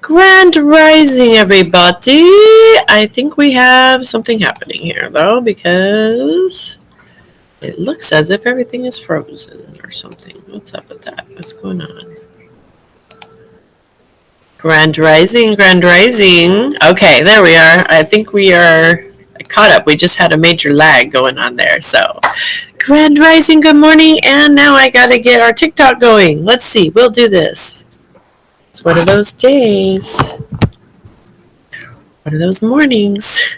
Grand Rising, everybody. I think we have something happening here, though, because it looks as if everything is frozen or something. What's up with that? What's going on? Grand Rising, Grand Rising. Okay, there we are. I think we are caught up. We just had a major lag going on there. So, Grand Rising, good morning. And now I got to get our TikTok going. Let's see. We'll do this. It's one of those days. One of those mornings.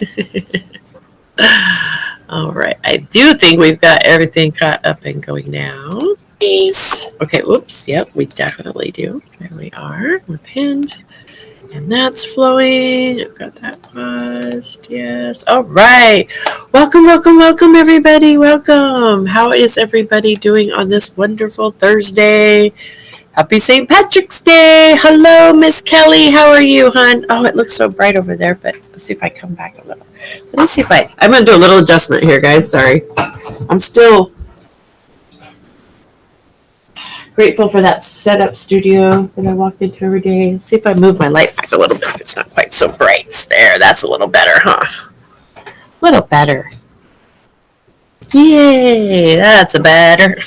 All right. I do think we've got everything caught up and going now. Okay, whoops. Yep, we definitely do. There we are. We're pinned. And that's flowing. I've got that paused. Yes. All right. Welcome, welcome, welcome, everybody. Welcome. How is everybody doing on this wonderful Thursday? Happy St. Patrick's Day. Hello, Miss Kelly. How are you, hon? Oh, it looks so bright over there, but let's see if I come back a little. Let me see if I'm going to do a little adjustment here, guys. Sorry. I'm still grateful for that setup studio that I walk into every day. Let's see if I move my light back a little bit. It's not quite so bright. There, that's a little better, huh? A little better. Yay, that's a better.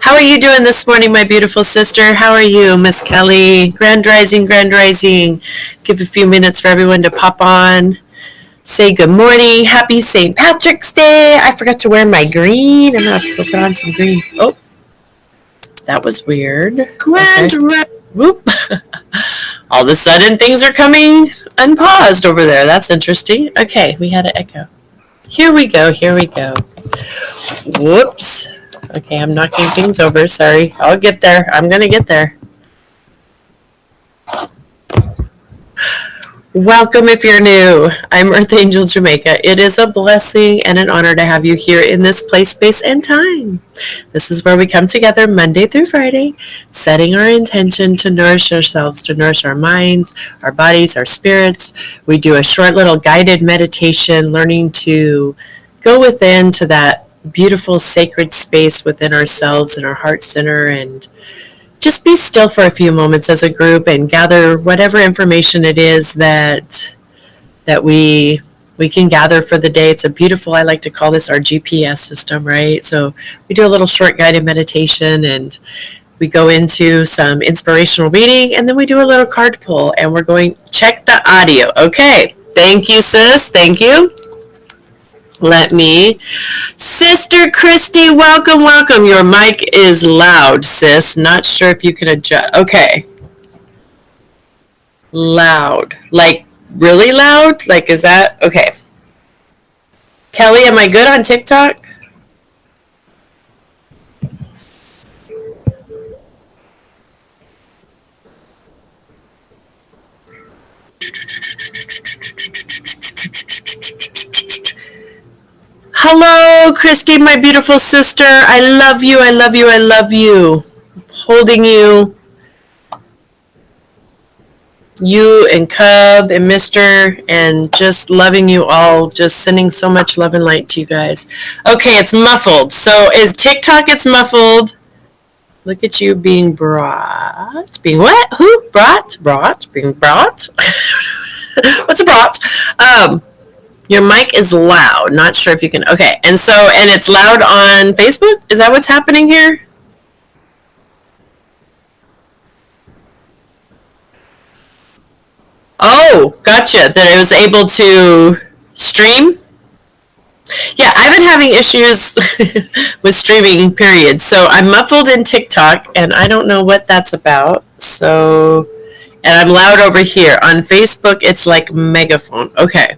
How are you doing this morning, my beautiful sister? How are you, Miss Kelly? Grand Rising, Grand Rising. Give a few minutes for everyone to pop on. Say good morning. Happy St. Patrick's Day. I forgot to wear my green. I'm going to have to go put on some green. Oh, that was weird. Grand Rising. Whoop. All of a sudden, things are coming unpaused over there. That's interesting. Okay, we had an echo. Here we go. Here we go. Whoops. Okay, I'm knocking things over. Sorry. I'll get there. I'm going to get there. Welcome if you're new. I'm Earth Angel Jamaica. It is a blessing and an honor to have you here in this place, space, and time. This is where we come together Monday through Friday, setting our intention to nourish ourselves, to nourish our minds, our bodies, our spirits. We do a short little guided meditation, learning to go within to that beautiful sacred space within ourselves and our heart center, and just be still for a few moments as a group and gather whatever information it is that we can gather for the day. It's a beautiful, I like to call this our GPS system, right? So we do a little short guided meditation, and we go into some inspirational reading, and then we do a little card pull, and we're going check the audio. Okay, thank you, sis. Thank you. Let me. Sister Christy, welcome, welcome. Your mic is loud, sis. Not sure if you can adjust. Okay. Loud. Like, really loud? Like, is that? Okay. Kelly, am I good on TikTok? Hello, Christy, my beautiful sister. I love you, I love you, I love you. Holding you. You and Cub and Mr. and just loving you all. Just sending so much love and light to you guys. Okay, it's muffled. So is TikTok, it's muffled. Look at you being brought. Being what? Who? Brought? Brought? Being brought? What's a brought? Your mic is loud. Not sure if you can. Okay. And it's loud on Facebook? Is that what's happening here? Oh, gotcha. That it was able to stream? Yeah, I've been having issues with streaming, period. So I'm muffled in TikTok, and I don't know what that's about. So, and I'm loud over here. On Facebook, it's like megaphone. Okay.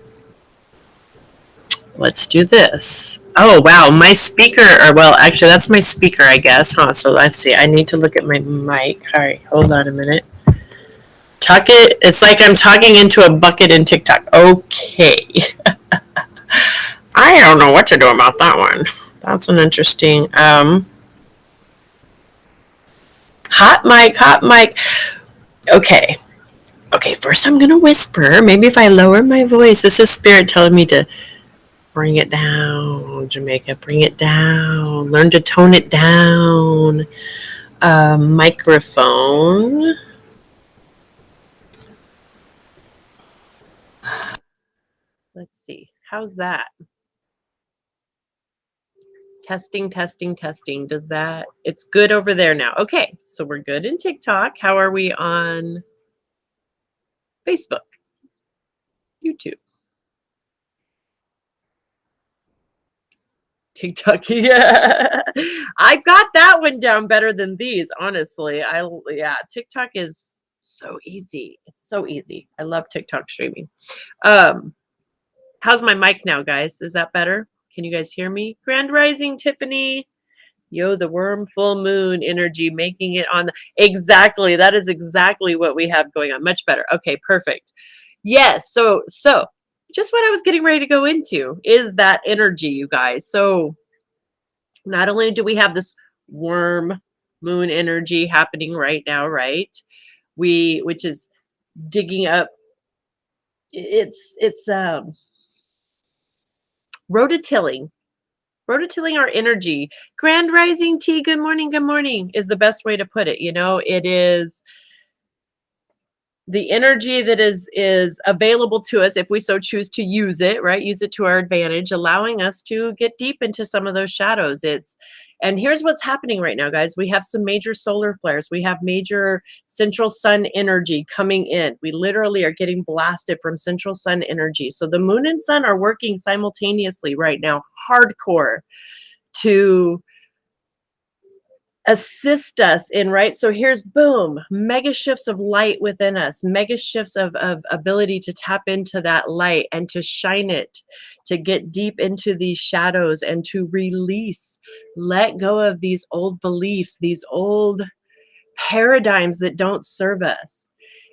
Let's do this. Oh, wow. My speaker, actually, that's my speaker, I guess, huh? So let's see. I need to look at my mic. All right, hold on a minute. It's like I'm talking into a bucket in TikTok. Okay. I don't know what to do about that one. That's an interesting, hot mic. Okay. Okay, first I'm going to whisper. Maybe if I lower my voice, this is Spirit telling me to bring it down, Jamaica. Bring it down. Learn to tone it down. Microphone. Let's see. How's that? Testing, testing, testing. Does that? It's good over there now. Okay, so we're good in TikTok. How are we on Facebook, YouTube, TikTok? Yeah, I got that one down better than these. Honestly, yeah, TikTok is so easy. It's so easy. I love TikTok streaming. Um, how's my mic now, guys? Is that better? Can you guys hear me? Grand Rising, Tiffany. Yo, the worm full moon energy making it on exactly. That is exactly what we have going on. Much better. Okay, perfect. Yes. So just what I was getting ready to go into is that energy, you guys. So not only do we have this worm moon energy happening right now, right? Which is digging up, it's rototilling our energy. Grand rising tea, good morning is the best way to put it. It is the energy that is available to us if we so choose to use it, right? Use it to our advantage, allowing us to get deep into some of those shadows. And here's what's happening right now, guys. We have some major solar flares. We have major central sun energy coming in. We literally are getting blasted from central sun energy. So the moon and sun are working simultaneously right now, hardcore, to assist us in, right? So here's boom, mega shifts of light within us, mega shifts of ability to tap into that light and to shine it, to get deep into these shadows and to release, let go of these old beliefs, these old paradigms that don't serve us.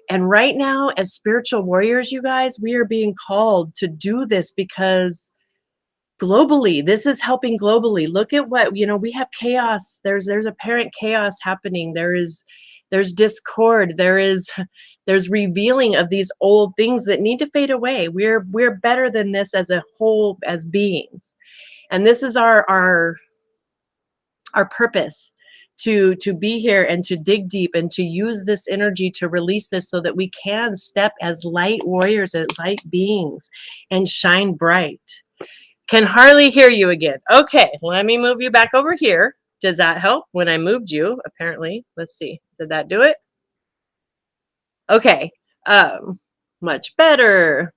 And right now, as spiritual warriors, you guys, we are being called to do this because globally, this is helping globally. Look at what, we have chaos. There's apparent chaos happening. There's discord. There's revealing of these old things that need to fade away. We're better than this as a whole, as beings. And this is our purpose, to be here and to dig deep and to use this energy to release this so that we can step as light warriors, as light beings, and shine bright. Can hardly hear you again. Okay, let me move you back over here. Does that help when I moved you? Apparently. Let's see. Did that do it? Okay. Much better.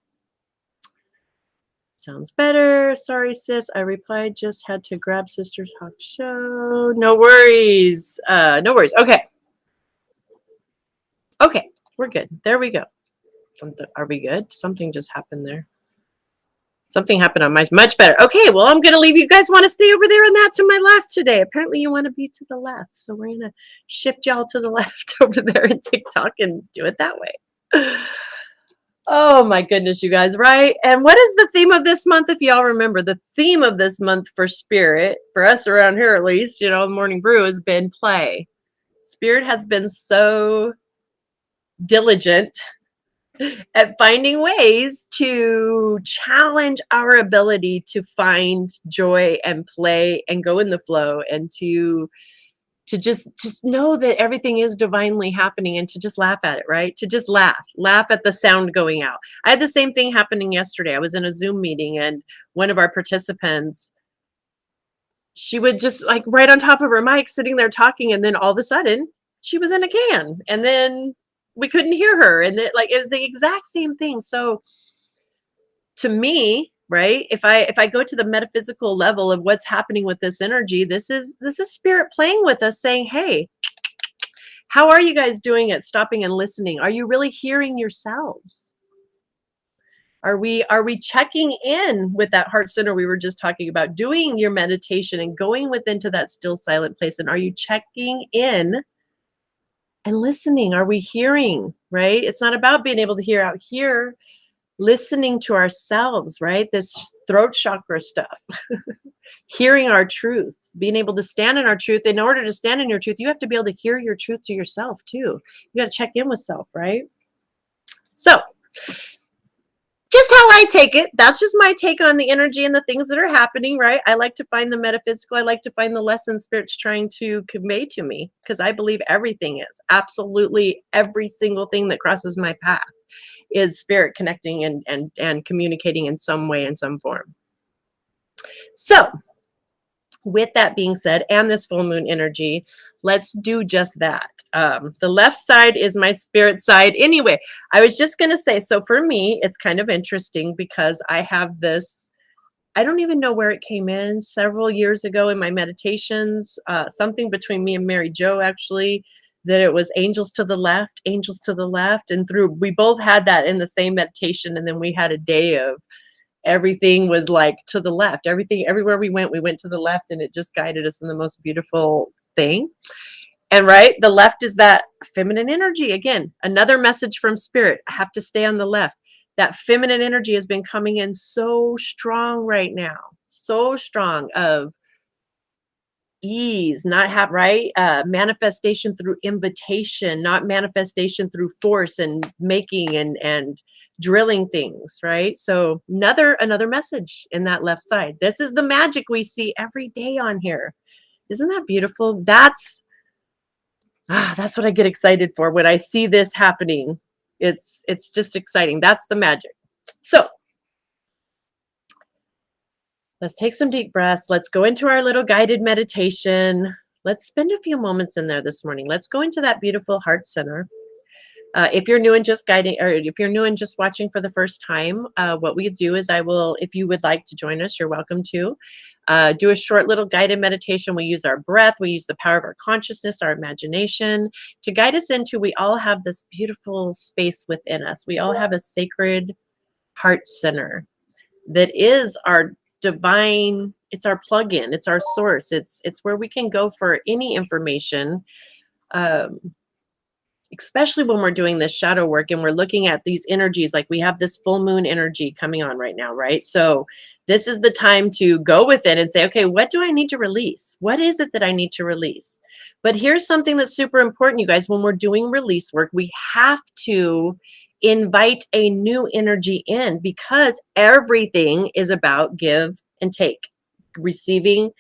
Sounds better. Sorry, sis. I replied, just had to grab Sister's Talk Show. No worries. No worries. Okay. Okay, we're good. There we go. Are we good? Something just happened there. Something happened on my, much better. Okay, well, I'm going to leave you guys want to stay over there and that to my left today. Apparently you want to be to the left. So we're going to shift y'all to the left over there in TikTok and do it that way. Oh my goodness, you guys, right? And what is the theme of this month? If y'all remember, the theme of this month for Spirit, for us around here at least, Morning Brew, has been play. Spirit has been so diligent at finding ways to challenge our ability to find joy and play and go in the flow, and to just know that everything is divinely happening, and to just laugh at it, right? To just laugh at the sound going out. I had the same thing happening yesterday. I was in a Zoom meeting, and one of our participants, she would just like right on top of her mic sitting there talking, and then all of a sudden she was in a can, and then we couldn't hear her, and it's the exact same thing. So to me, right, if I go to the metaphysical level of what's happening with this energy, this is Spirit playing with us, saying, hey, how are you guys doing at stopping and listening? Are you really hearing yourselves? Are we checking in with that heart center we were just talking about, doing your meditation and going within to that still silent place? And are you checking in and listening? Are we hearing, right? It's not about being able to hear out here, listening to ourselves, right? This throat chakra stuff, hearing our truth, being able to stand in our truth. In order to stand in your truth, you have to be able to hear your truth to yourself too. You got to check in with self, right? So just how I take it. That's just my take on the energy and the things that are happening, right? I like to find the metaphysical. I like to find the lesson Spirit's trying to convey to me because I believe everything is. Absolutely every single thing that crosses my path is Spirit connecting and communicating in some way, in some form. So, with that being said, and this full moon energy, let's do just that. The left side is my spirit side. Anyway, I was just going to say, so for me, it's kind of interesting because I have this, I don't even know where it came in several years ago in my meditations, something between me and Mary Jo, actually, that it was angels to the left, angels to the left. And we both had that in the same meditation. And then we had a day of everything was like to the left. Everything, everywhere we went to the left, and it just guided us in the most beautiful thing. And right, the left is that feminine energy. Again, another message from Spirit. I have to stay on the left. That feminine energy has been coming in so strong right now, so strong of ease, not have right manifestation through invitation, not manifestation through force and making and drilling things, right? So another message in that left side. This is the magic we see every day on here. Isn't that beautiful? That's what I get excited for when I see this happening. It's just exciting. That's the magic. So let's take some deep breaths. Let's go into our little guided meditation. Let's spend a few moments in there this morning. Let's go into that beautiful heart center. If you're new and just guiding, or if you're new and just watching for the first time, what we do is if you would like to join us, you're welcome to do a short little guided meditation. We use our breath, we use the power of our consciousness, our imagination to guide us into, we all have this beautiful space within us. We all have a sacred heart center that is our divine, it's our plug-in, it's our source, it's where we can go for any information, especially when we're doing this shadow work and we're looking at these energies. Like we have this full moon energy coming on right now, right? So this is the time to go with it and say, okay, what do I need to release? What is it that I need to release? But here's something that's super important, you guys. When we're doing release work, we have to invite a new energy in, because everything is about give and take, receiving,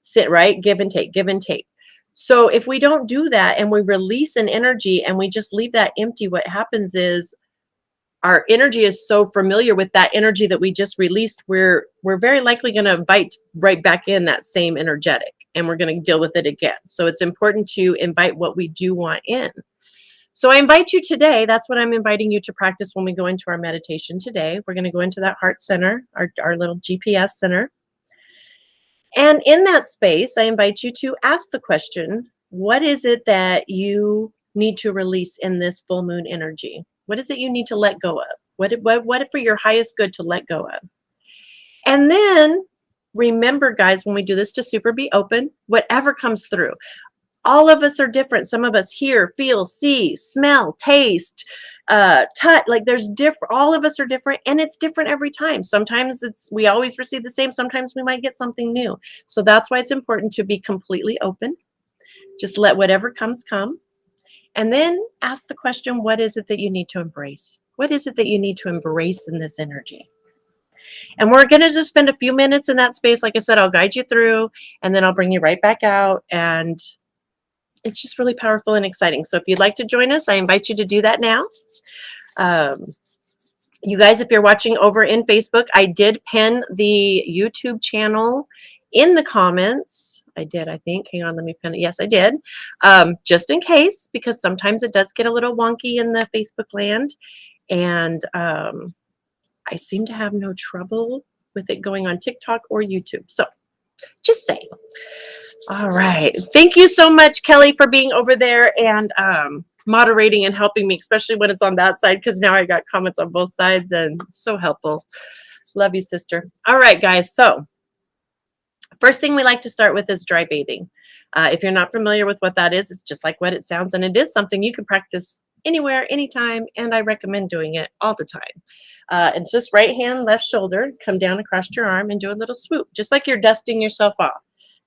sit, right? Give and take, give and take. So if we don't do that and we release an energy and we just leave that empty, what happens is our energy is so familiar with that energy that we just released, we're very likely going to invite right back in that same energetic, and we're going to deal with it again. So it's important to invite what we do want in. So I invite you today, that's what I'm inviting you to practice when we go into our meditation today. We're going to go into that heart center, our little GPS center. And in that space, I invite you to ask the question, what is it that you need to release in this full moon energy? What is it you need to let go of? What for your highest good to let go of? And then remember, guys, when we do this, to super be open, whatever comes through. All of us are different. Some of us hear, feel, see, smell, taste, touch, like there's different, all of us are different, and it's different every time. Sometimes we always receive the same, sometimes we might get something new. So that's why it's important to be completely open. Just let whatever comes come, and then ask the question, what is it that you need to embrace? What is it that you need to embrace in this energy? And we're going to just spend a few minutes in that space. Like I said, I'll guide you through, and then I'll bring you right back out, and it's just really powerful and exciting. So if you'd like to join us, I invite you to do that now. You guys, if you're watching over in Facebook, I did pin the YouTube channel in the comments. I did, I think. Hang on, let me pin it. Yes, I did. Just in case, because sometimes it does get a little wonky in the Facebook land. And I seem to have no trouble with it going on TikTok or YouTube. So just saying. All right. Thank you so much, Kelly, for being over there and moderating and helping me, especially when it's on that side, because now I got comments on both sides, and it's so helpful. Love you, sister. All right, guys. So first thing we like to start with is dry bathing. If you're not familiar with what that is, it's just like what it sounds, and it is something you can practice anywhere, anytime, and I recommend doing it all the time. It's just right hand, left shoulder, come down across your arm and do a little swoop, just like you're dusting yourself off.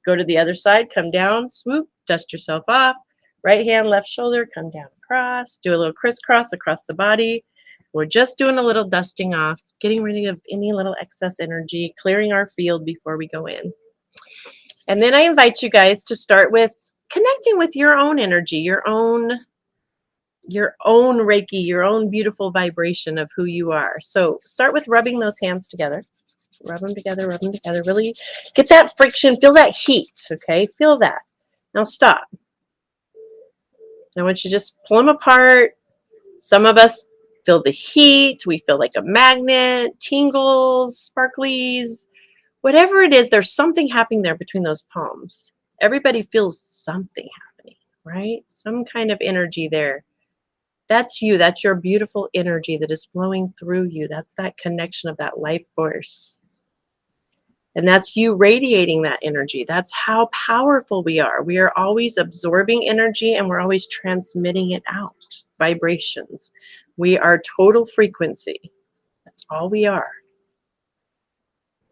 Go to the other side, come down, swoop, dust yourself off. Right hand, left shoulder, come down across, do a little crisscross across the body. We're just doing a little dusting off, getting rid of any little excess energy, clearing our field before we go in. And then I invite you guys to start with connecting with your own energy, your own Reiki, your own beautiful vibration of who you are. So start with rubbing those hands together. Rub them together, rub them together. Really get that friction, feel that heat, okay? Feel that. Now stop. I want you to just pull them apart. Some of us feel the heat. We feel like a magnet, tingles, sparklies. Whatever it is, there's something happening there between those palms. Everybody feels something happening, right? Some kind of energy there. That's you. That's your beautiful energy that is flowing through you. That's that connection of that life force. And that's you radiating that energy. That's how powerful we are. We are always absorbing energy and we're always transmitting it out. Vibrations. We are total frequency. That's all we are.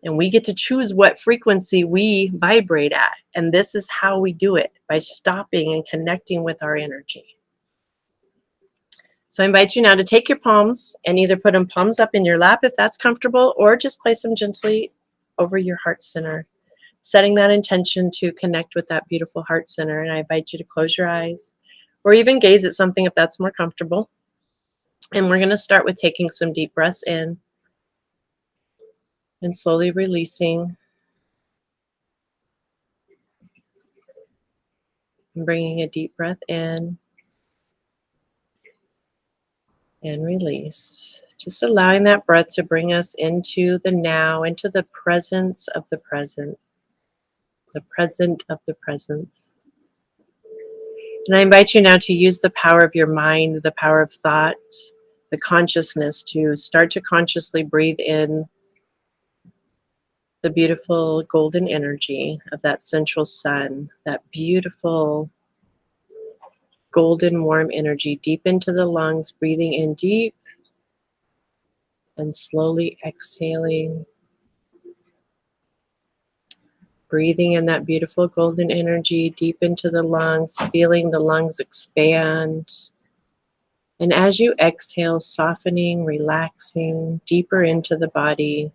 And we get to choose what frequency we vibrate at. And this is how we do it, by stopping and connecting with our energy. So I invite you now to take your palms and either put them palms up in your lap if that's comfortable, or just place them gently over your heart center, setting that intention to connect with that beautiful heart center. And I invite you to close your eyes or even gaze at something if that's more comfortable. And we're going to start with taking some deep breaths in and slowly releasing and bringing a deep breath in and release. Just allowing that breath to bring us into the now, into the presence of the present of the presence. And I invite you now to use the power of your mind, the power of thought, the consciousness, to start to consciously breathe in the beautiful golden energy of that central sun, that beautiful golden warm energy deep into the lungs, breathing in deep and slowly exhaling. Breathing in that beautiful golden energy deep into the lungs, feeling the lungs expand. And as you exhale, softening, relaxing deeper into the body.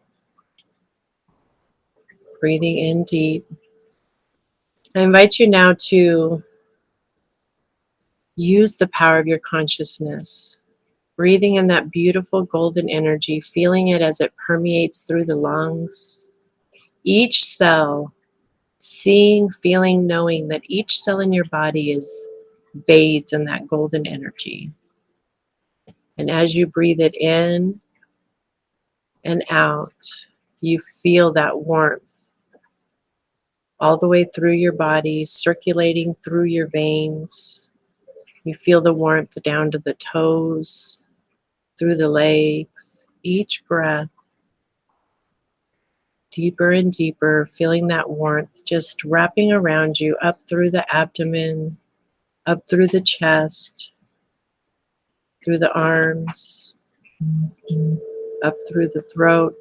Breathing in deep. I invite you now to use the power of your consciousness. Breathing in that beautiful golden energy, feeling it as it permeates through the lungs. Each cell, seeing, feeling, knowing that each cell in your body is bathed in that golden energy. And as you breathe it in and out, you feel that warmth all the way through your body, circulating through your veins. You feel the warmth down to the toes, through the legs. Each breath, deeper and deeper, feeling that warmth just wrapping around you, up through the abdomen, up through the chest, through the arms, up through the throat,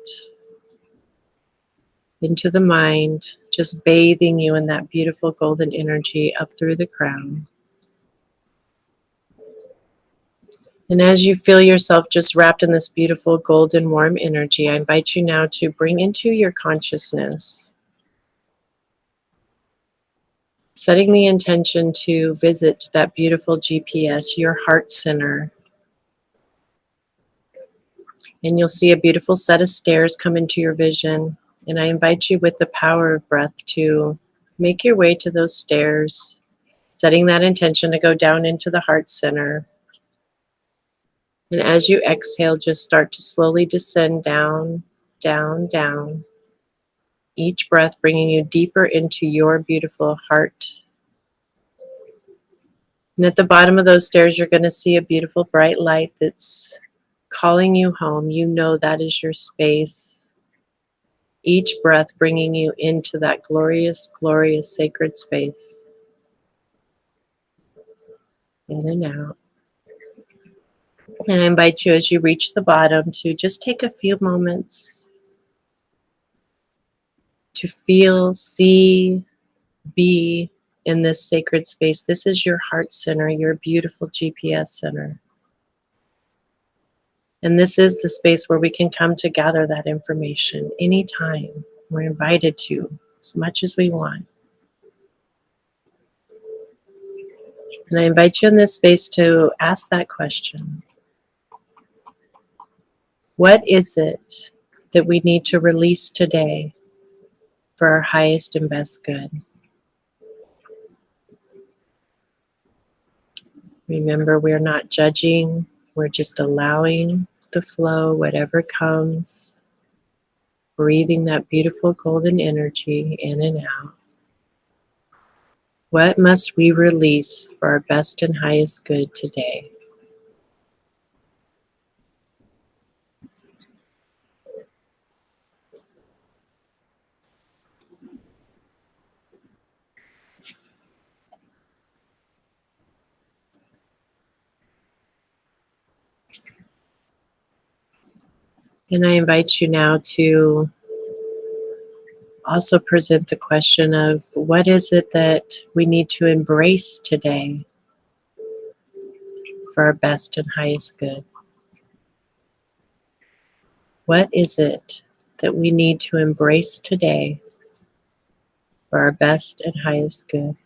into the mind, just bathing you in that beautiful golden energy up through the crown. And as you feel yourself just wrapped in this beautiful golden warm energy, I invite you now to bring into your consciousness, setting the intention to visit that beautiful GPS, your heart center. And you'll see a beautiful set of stairs come into your vision. And I invite you with the power of breath to make your way to those stairs, setting that intention to go down into the heart center. And as you exhale, just start to slowly descend down, down, down. Each breath bringing you deeper into your beautiful heart. And at the bottom of those stairs, you're going to see a beautiful bright light that's calling you home. You know that is your space. Each breath bringing you into that glorious, glorious sacred space. In and out. And I invite you as you reach the bottom to just take a few moments to feel, see, be in this sacred space. This is your heart center, your beautiful GPS center. And this is the space where we can come to gather that information anytime. We're invited to as much as we want. And I invite you in this space to ask that question. What is it that we need to release today for our highest and best good? Remember, we're not judging, we're just allowing the flow, whatever comes, breathing that beautiful golden energy in and out. What must we release for our best and highest good today? And I invite you now to also present the question of what is it that we need to embrace today for our best and highest good? What is it that we need to embrace today for our best and highest good?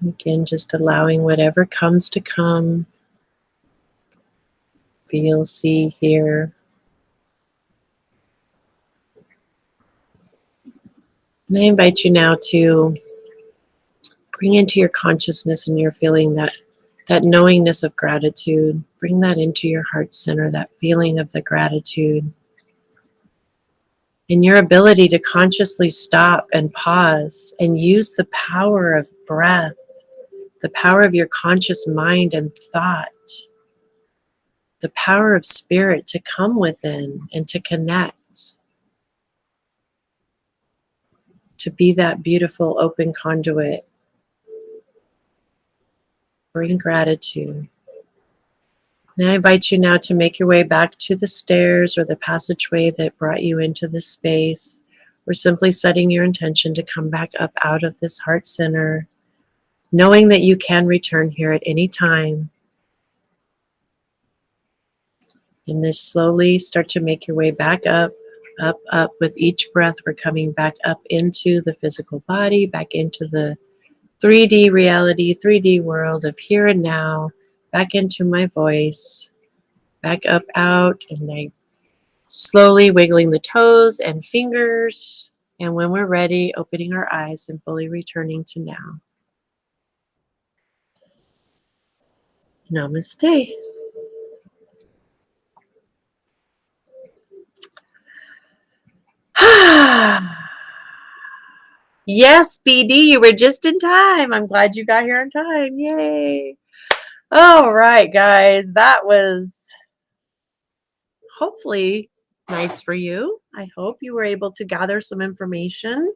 Again, just allowing whatever comes to come, feel, see, hear. And I invite you now to bring into your consciousness and your feeling that knowingness of gratitude. Bring that into your heart center, that feeling of the gratitude. And your ability to consciously stop and pause and use the power of breath, the power of your conscious mind and thought, the power of spirit to come within and to connect, to be that beautiful open conduit. Bring gratitude. And I invite you now to make your way back to the stairs or the passageway that brought you into this space. We're simply setting your intention to come back up out of this heart center, knowing that you can return here at any time. And then slowly start to make your way back up, up, up. With each breath, we're coming back up into the physical body, back into the 3D reality, 3D world of here and now, back into my voice, back up, out, and then slowly wiggling the toes and fingers. And when we're ready, opening our eyes and fully returning to now. Namaste. Yes, BD, you were just in time. I'm glad you got here on time. Yay. All right, guys. That was hopefully nice for you. I hope you were able to gather some information.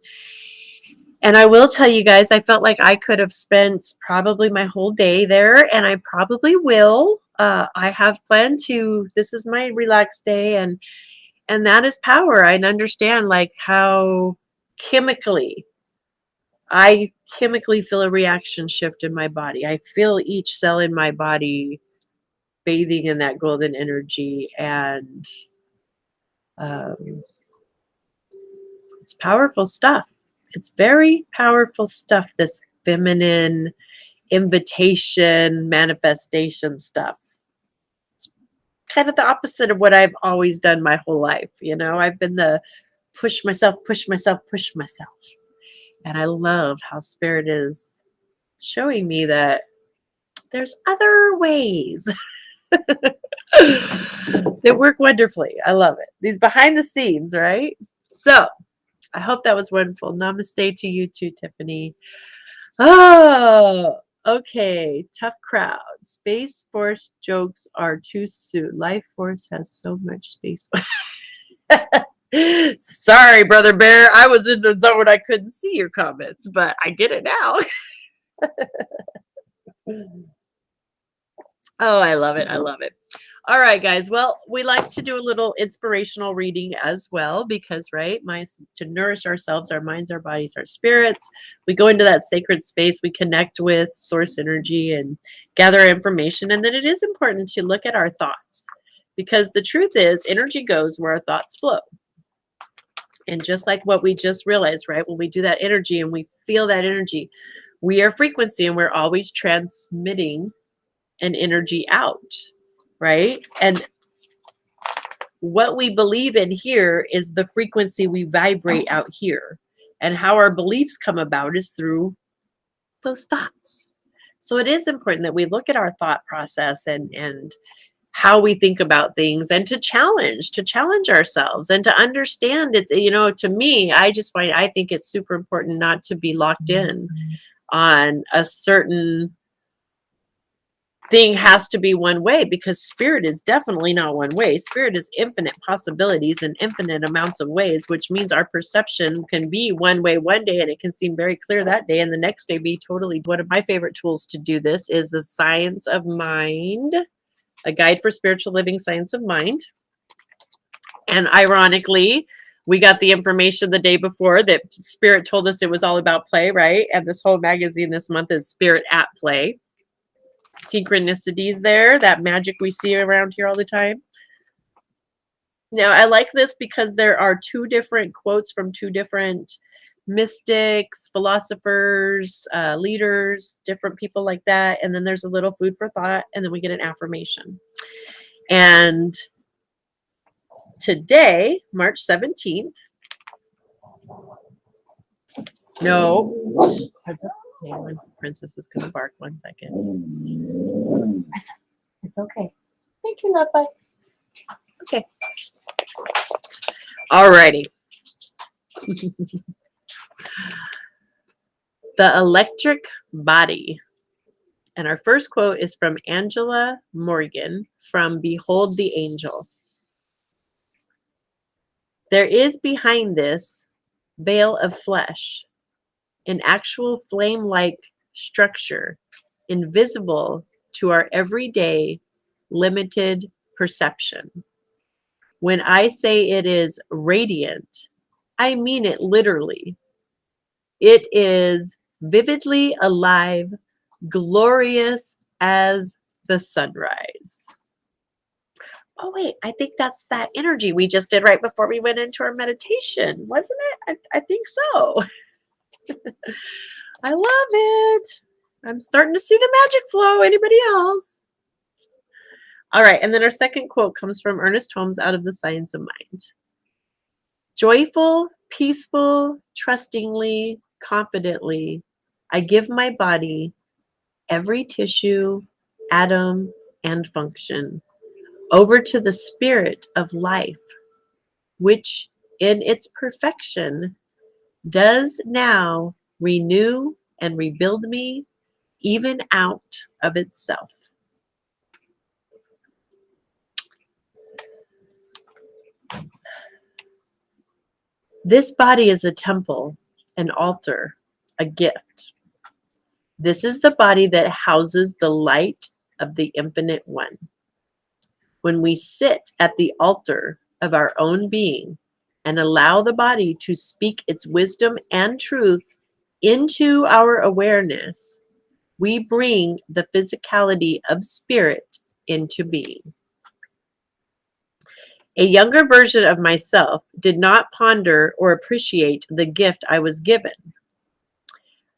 And I will tell you guys, I felt like I could have spent probably my whole day there, and I probably will. I have planned to, this is my relaxed day, and that is power. I understand like how chemically I chemically feel a reaction shift in my body. I feel each cell in my body bathing in that golden energy, and um, it's powerful stuff. It's very powerful stuff, this feminine invitation, manifestation stuff. It's kind of the opposite of what I've always done my whole life. You know, I've been the push myself, push myself, push myself. And I love how Spirit is showing me that there's other ways that work wonderfully. I love it. These behind the scenes, right? So I hope that was wonderful. Namaste to you too, Tiffany. Oh, okay. Tough crowd. Space Force jokes are too soon. Life Force has so much space. Sorry, Brother Bear. I was in the zone. I couldn't see your comments, but I get it now. Oh, I love it. I love it. All right, guys. Well, we like to do a little inspirational reading as well because, right, to nourish ourselves, our minds, our bodies, our spirits. We go into that sacred space. We connect with source energy and gather information. And then it is important to look at our thoughts because the truth is, energy goes where our thoughts flow. And just like what we just realized, right, when we do that energy and we feel that energy, we are frequency and we're always transmitting an energy out, right? And what we believe in here is the frequency we vibrate out here. And how our beliefs come about is through those thoughts. So it is important that we look at our thought process and how we think about things and to challenge ourselves and to understand it's, to me, I think it's super important not to be locked in on a certain thing has to be one way because spirit is definitely not one way. Spirit is infinite possibilities and infinite amounts of ways, which means our perception can be one way one day and it can seem very clear that day and the next day be totally. One of my favorite tools to do this is the Science of Mind, a guide for spiritual living, Science of Mind. And ironically, we got the information the day before that Spirit told us it was all about play, right? And this whole magazine this month is Spirit at Play. Synchronicities there, that magic we see around here all the time. Now, I like this because there are two different quotes from two different mystics, philosophers, leaders, different people like that. And then there's a little food for thought, and then we get an affirmation. And today, March 17th, no, Princess is going to bark 1 second. It's okay. Thank you, love bye. Okay. Alrighty. The Electric Body. And our first quote is from Angela Morgan from Behold the Angel. There is behind this veil of flesh an actual flame-like structure, invisible to our everyday limited perception. When I say it is radiant, I mean it literally. It is vividly alive, glorious as the sunrise. Oh, wait, I think that's that energy we just did right before we went into our meditation, wasn't it? I think so. I love it. I'm starting to see the magic flow. Anybody else? All right, and then our second quote comes from Ernest Holmes out of The Science of Mind. Joyful, peaceful, trustingly, confidently, I give my body every tissue, atom, and function over to the spirit of life, which in its perfection does now renew and rebuild me even out of itself. This body is a temple, an altar, a gift. This is the body that houses the light of the Infinite One. When we sit at the altar of our own being and allow the body to speak its wisdom and truth into our awareness, we bring the physicality of spirit into being. A younger version of myself did not ponder or appreciate the gift I was given.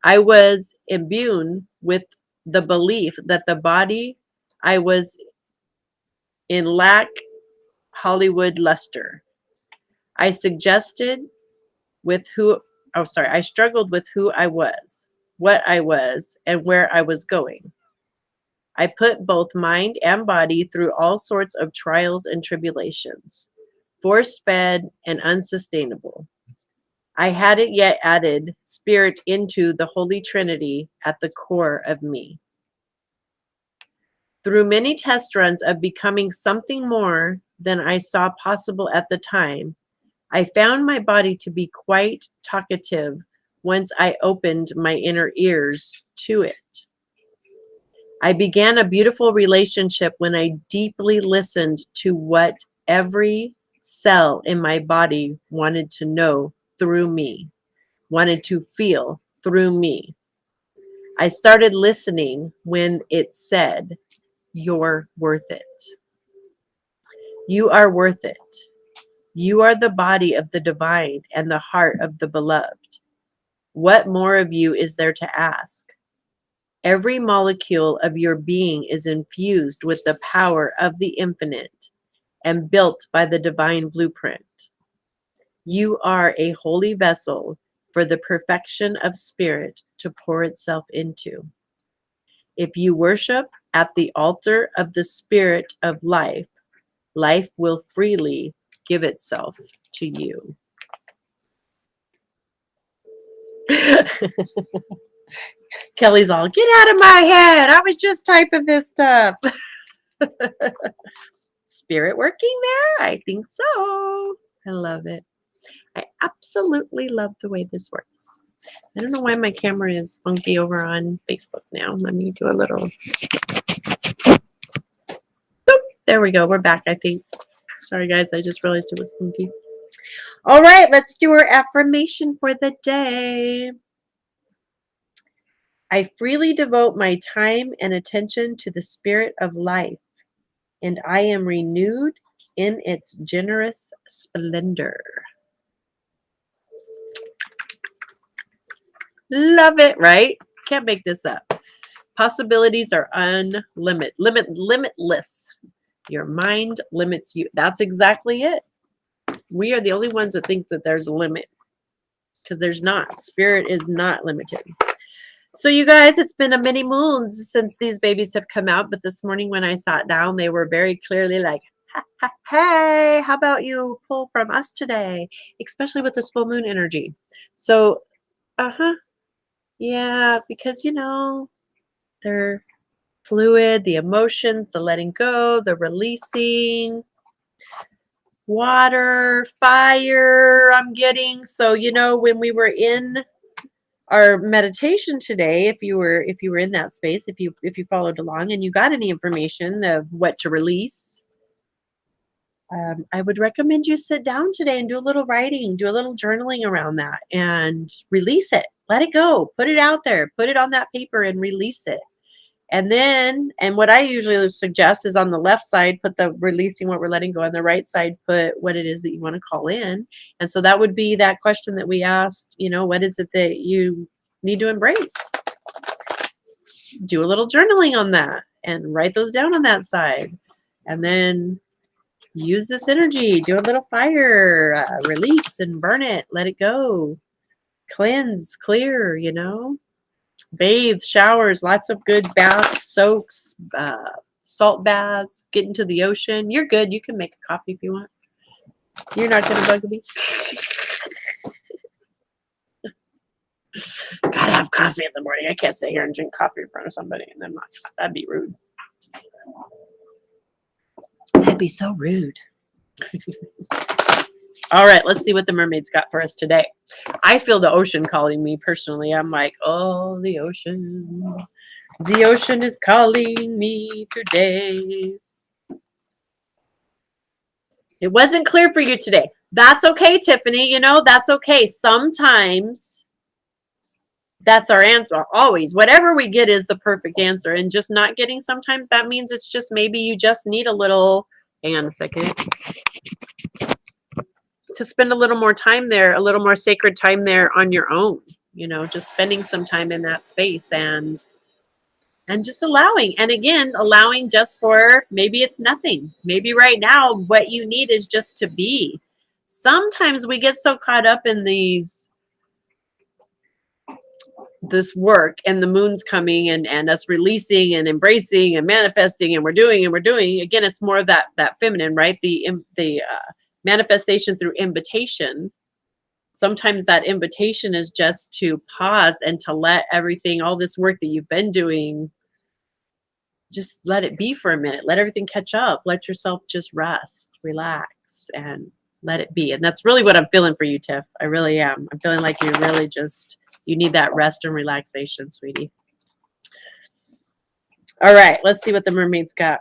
I was imbued with the belief that the body I was in lacked Hollywood luster. I struggled with who I was, what I was, and where I was going. I put both mind and body through all sorts of trials and tribulations, force-fed and unsustainable. I hadn't yet added spirit into the Holy Trinity at the core of me. Through many test runs of becoming something more than I saw possible at the time, I found my body to be quite talkative once I opened my inner ears to it. I began a beautiful relationship when I deeply listened to what every cell in my body wanted to know through me, wanted to feel through me. I started listening when it said, "You're worth it. You are worth it. You are the body of the divine and the heart of the beloved. What more of you is there to ask? Every molecule of your being is infused with the power of the infinite and built by the divine blueprint. You are a holy vessel for the perfection of spirit to pour itself into. If you worship at the altar of the spirit of life, life will freely give itself to you." Kelly's all, "Get out of my head. I was just typing this stuff." Spirit working there? I think so. I love it. I absolutely love the way this works. I don't know why my camera is funky over on Facebook now. Let me do a little. Boop. There we go. We're back, I think. Sorry, guys. I just realized it was funky. All right. Let's do our affirmation for the day. I freely devote my time and attention to the spirit of life, and I am renewed in its generous splendor. Love it, right? Can't make this up. Possibilities are limitless. Your mind limits you. That's exactly it. We are the only ones that think that there's a limit, because there's not. Spirit is not limited. So you guys, it's been a many moons since these babies have come out, but this morning when I sat down, they were very clearly like, hey, how about you pull from us today, especially with this full moon energy. So, yeah, because they're fluid, the emotions, the letting go, the releasing, water, fire I'm getting. So, when we were in our meditation today, if you were in that space, if you followed along and you got any information of what to release, I would recommend you sit down today and do a little writing, do a little journaling around that and release it. Let it go. Put it out there. Put it on that paper and release it. And what I usually suggest is on the left side, put the releasing what we're letting go. On the right side, put what it is that you want to call in. And so that would be that question that we asked, what is it that you need to embrace? Do a little journaling on that and write those down on that side. And then use this energy, do a little fire, release and burn it, let it go, cleanse, clear, bathe, showers, lots of good baths, soaks, salt baths, get into the ocean. You're good. You can make a coffee if you want. You're not going to bug me. Gotta have coffee in the morning. I can't sit here and drink coffee in front of somebody and then not. That'd be rude. That'd be so rude. All right, let's see what the mermaids got for us today. I feel the ocean calling me personally. I'm like, oh, the ocean. The ocean is calling me today. It wasn't clear for you today. That's okay, Tiffany. That's okay. Sometimes that's our answer. Always. Whatever we get is the perfect answer. And just not getting sometimes, that means it's just maybe you just need a little, hang on a second, to spend a little more time there, a little more sacred time there on your own, just spending some time in that space and just allowing. And again, allowing just for maybe it's nothing. Maybe right now what you need is just to be. Sometimes we get so caught up in this work and the moon's coming and us releasing and embracing and manifesting and we're doing. Again, it's more of that feminine, right? The manifestation through invitation. Sometimes that invitation is just to pause and to let everything, all this work that you've been doing, just let it be for a minute. Let everything catch up. Let yourself just rest, relax, and let it be. And that's really what I'm feeling for you, Tiff. I really am. I'm feeling like you really you need that rest and relaxation, sweetie. All right, let's see what the mermaids got.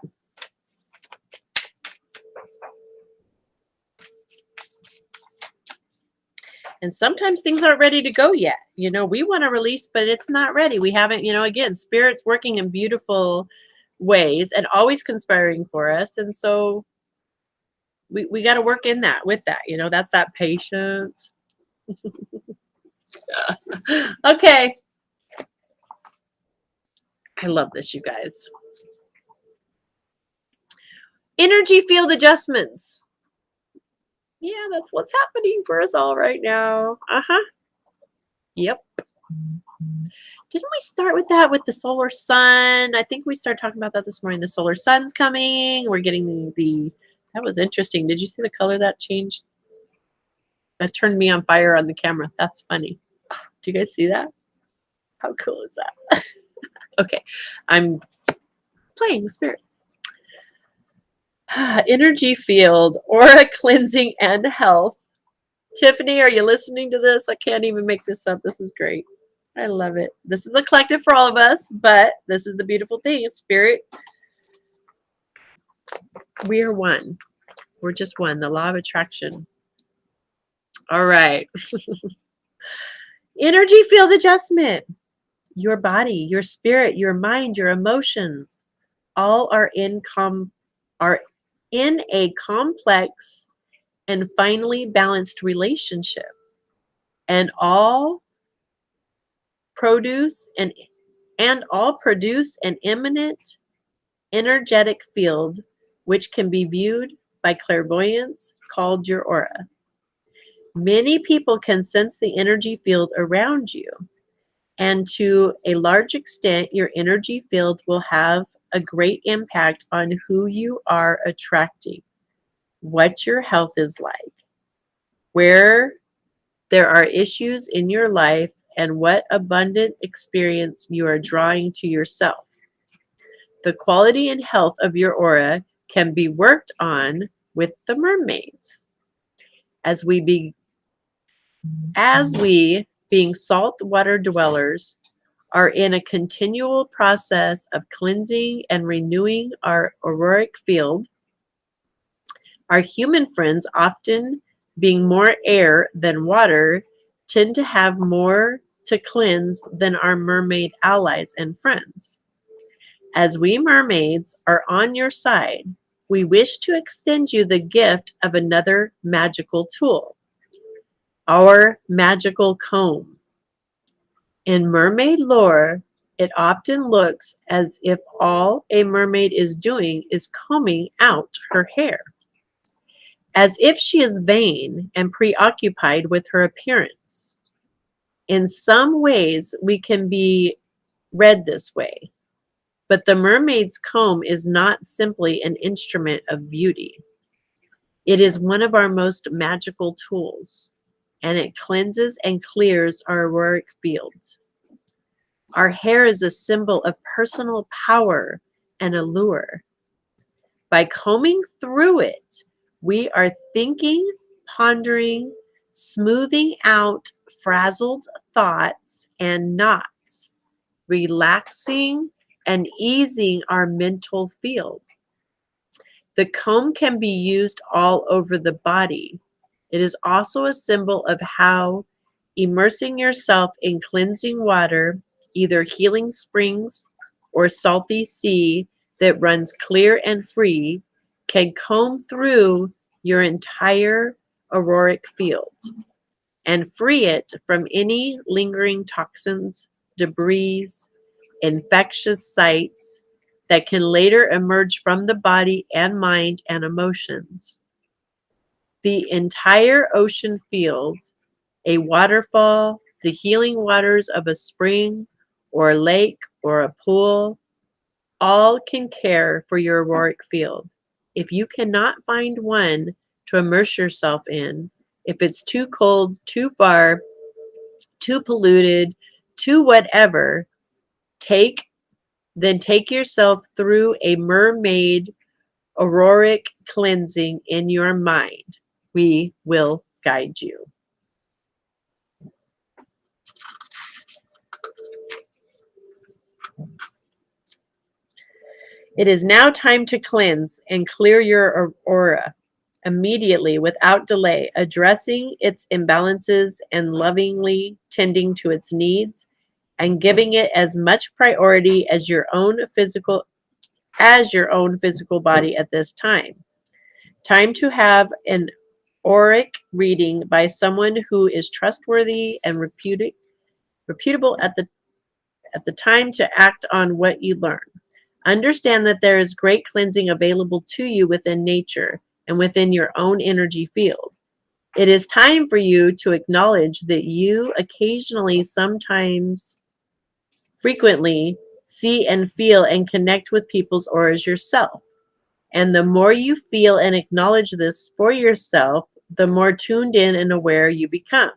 And sometimes things aren't ready to go yet. We want to release, but it's not ready. We haven't, again, spirit's working in beautiful ways and always conspiring for us. And so we got to work in that with that. That's that patience. Okay. I love this, you guys. Energy field adjustments. Yeah, that's what's happening for us all right now. Yep. Didn't we start with that with the solar sun? I think we started talking about that this morning. The solar sun's coming. We're getting that was interesting. Did you see the color that changed? That turned me on fire on the camera. That's funny. Do you guys see that? How cool is that? Okay. I'm playing with spirit. Energy field, aura cleansing and health. Tiffany, are you listening to this? I can't even make this up. This is great. I love it. This is a collective for all of us, but this is the beautiful thing. Spirit, we are one. We're just one. The law of attraction. All right. Energy field adjustment. Your body, your spirit, your mind, your emotions, all are in a complex and finely balanced relationship, and all produce an imminent energetic field which can be viewed by clairvoyance, called your aura. Many people can sense the energy field around you, and to a large extent, your energy field will have a great impact on who you are attracting, what your health is like, where there are issues in your life, and what abundant experience you are drawing to yourself. The quality and health of your aura can be worked on with the mermaids. As we, being saltwater dwellers, are in a continual process of cleansing and renewing our auroric field, our human friends, often being more air than water, tend to have more to cleanse than our mermaid allies and friends. As we mermaids are on your side, we wish to extend you the gift of another magical tool, our magical comb. In mermaid lore, it often looks as if all a mermaid is doing is combing out her hair, as if she is vain and preoccupied with her appearance. In some ways, we can be read this way, but the mermaid's comb is not simply an instrument of beauty. It is one of our most magical tools, and it cleanses and clears our auroric field. Our hair is a symbol of personal power and allure. By combing through it, we are thinking, pondering, smoothing out frazzled thoughts and knots, relaxing and easing our mental field. The comb can be used all over the body. It is also a symbol of how immersing yourself in cleansing water, either healing springs or salty sea that runs clear and free, can comb through your entire auroric field and free it from any lingering toxins, debris, infectious sites that can later emerge from the body and mind and emotions. The entire ocean field, a waterfall, the healing waters of a spring or a lake or a pool, all can care for your auroric field. If you cannot find one to immerse yourself in, if it's too cold, too far, too polluted, too whatever, take yourself through a mermaid auroric cleansing in your mind. We will guide you. It is now time to cleanse and clear your aura immediately without delay, addressing its imbalances and lovingly tending to its needs and giving it as much priority as your own physical body at this time. Time to have an auric reading by someone who is trustworthy and reputable at the time to act on what you learn. Understand that there is great cleansing available to you within nature and within your own energy field. It is time for you to acknowledge that you occasionally, sometimes, frequently see and feel and connect with people's auras yourself. And the more you feel and acknowledge this for yourself, the more tuned in and aware you become.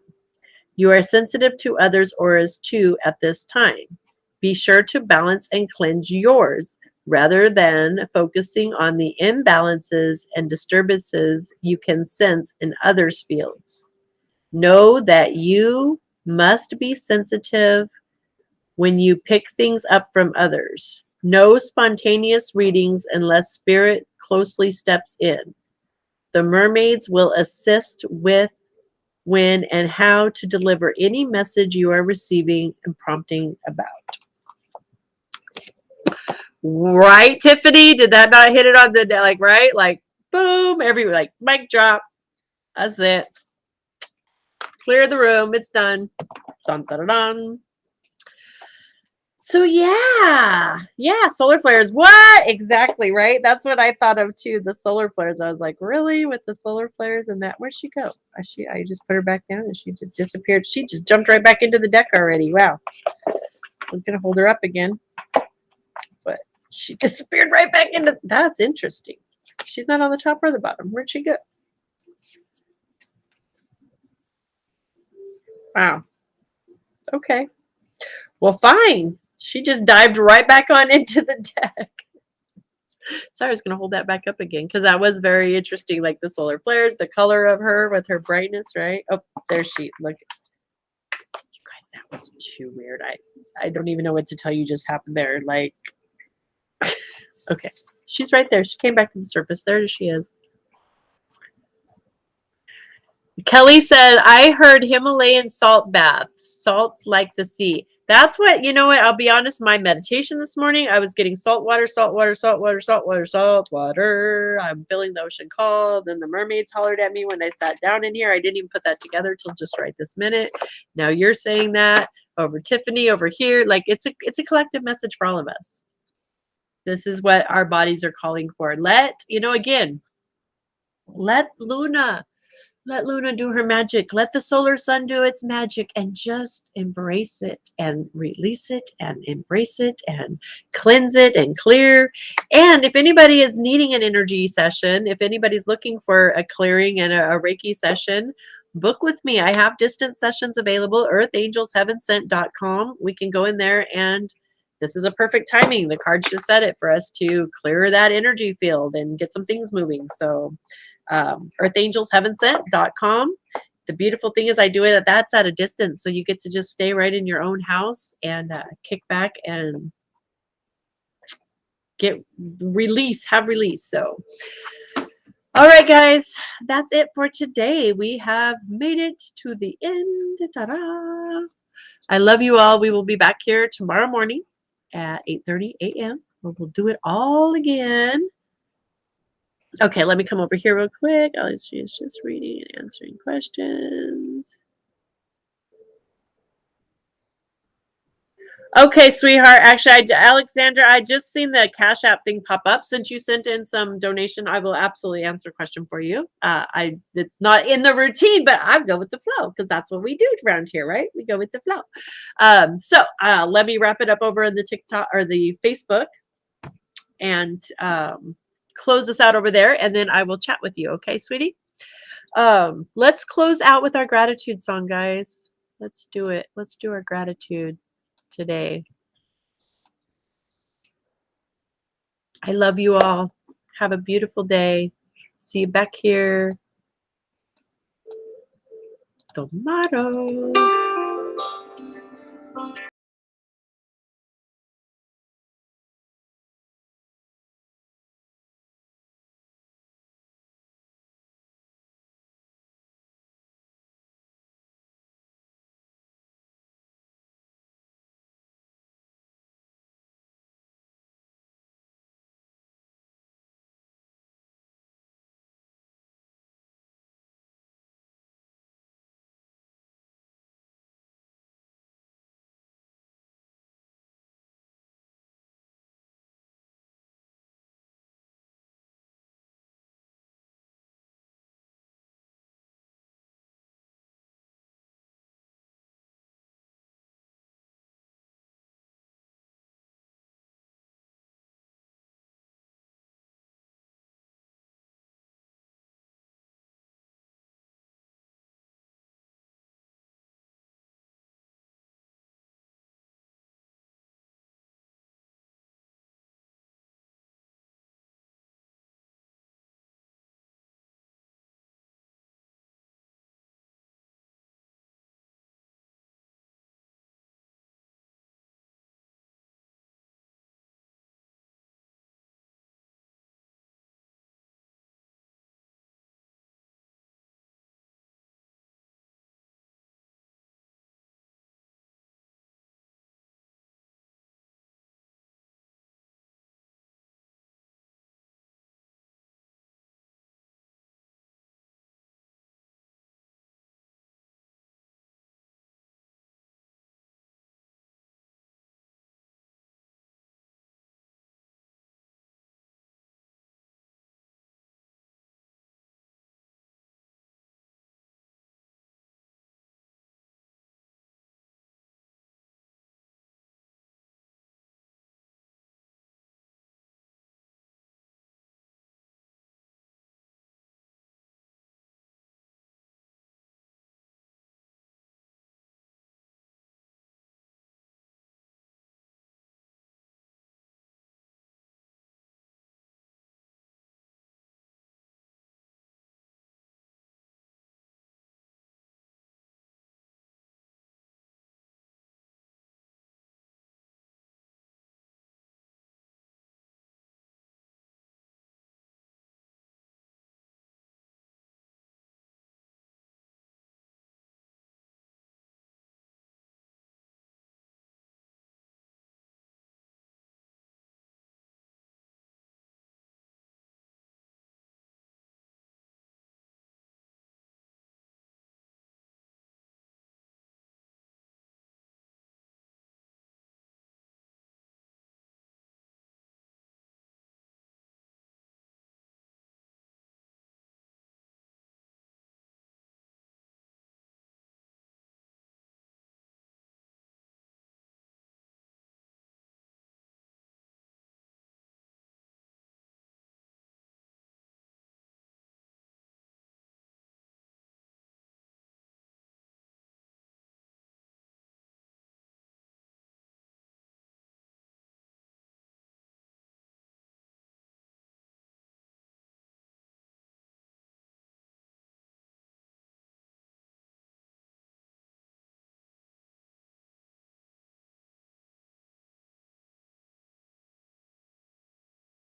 You are sensitive to others' auras too at this time. Be sure to balance and cleanse yours rather than focusing on the imbalances and disturbances you can sense in others' fields. Know that you must be sensitive when you pick things up from others. No spontaneous readings unless spirit closely steps in. The mermaids will assist with when and how to deliver any message you are receiving and prompting about. Right, Tiffany? Did that not hit it on the like right? Like boom, every like mic drop. That's it. Clear the room. It's done. Dun, dun, dun, dun. So yeah, solar flares. What exactly? Right? That's what I thought of too. The solar flares. I was like, really, with the solar flares and that? Where'd she go? I just put her back down and she just disappeared. She just jumped right back into the deck already. Wow. I was gonna hold her up again, but she disappeared right back into. That's interesting. She's not on the top or the bottom. Where'd she go? Wow. Okay. Well, fine. She just dived right back on into the deck. Sorry, I was going to hold that back up again because that was very interesting. Like the solar flares, the color of her with her brightness, right? Oh, there she. Look, you guys, that was too weird. I don't even know what to tell you just happened there. Like, okay, she's right there. She came back to the surface. There she is. Kelly said, I heard Himalayan salt bath, salt like the sea. That's what, you know what, I'll be honest, my meditation this morning, I was getting salt water, salt water, salt water, salt water, salt water. I'm feeling the ocean call. Then the mermaids hollered at me when I sat down in here. I didn't even put that together till just right this minute. Now you're saying that over Tiffany, over here. Like it's a collective message for all of us. This is what our bodies are calling for. Again, let Luna do her magic. Let the solar sun do its magic and just embrace it and release it and embrace it and cleanse it and clear. And if anybody is needing an energy session, if anybody's looking for a clearing and a Reiki session, book with me. I have distance sessions available, earthangelsheavensent.com. We can go in there and this is a perfect timing. The cards just said it for us to clear that energy field and get some things moving. So earthangelsheavensent.com. The beautiful thing is I do it that's at a distance, so you get to just stay right in your own house and kick back and have release. So all right, guys, that's it for today. We have made it to the end. Ta-da! I love you all. We will be back here tomorrow morning at 8:30 a.m. We'll do it all again. Okay, let me come over here real quick. She's just reading and answering questions. Okay, sweetheart. Actually, Alexandra, I just seen the Cash App thing pop up. Since you sent in some donation, I will absolutely answer a question for you. It's not in the routine, but I go with the flow because that's what we do around here, right? We go with the flow. So let me wrap it up over in the TikTok or the Facebook and close us out over there, and then I will chat with you. Okay, sweetie? Let's close out with our gratitude song, guys. Let's do it. Let's do our gratitude today. I love you all. Have a beautiful day. See you back here tomorrow.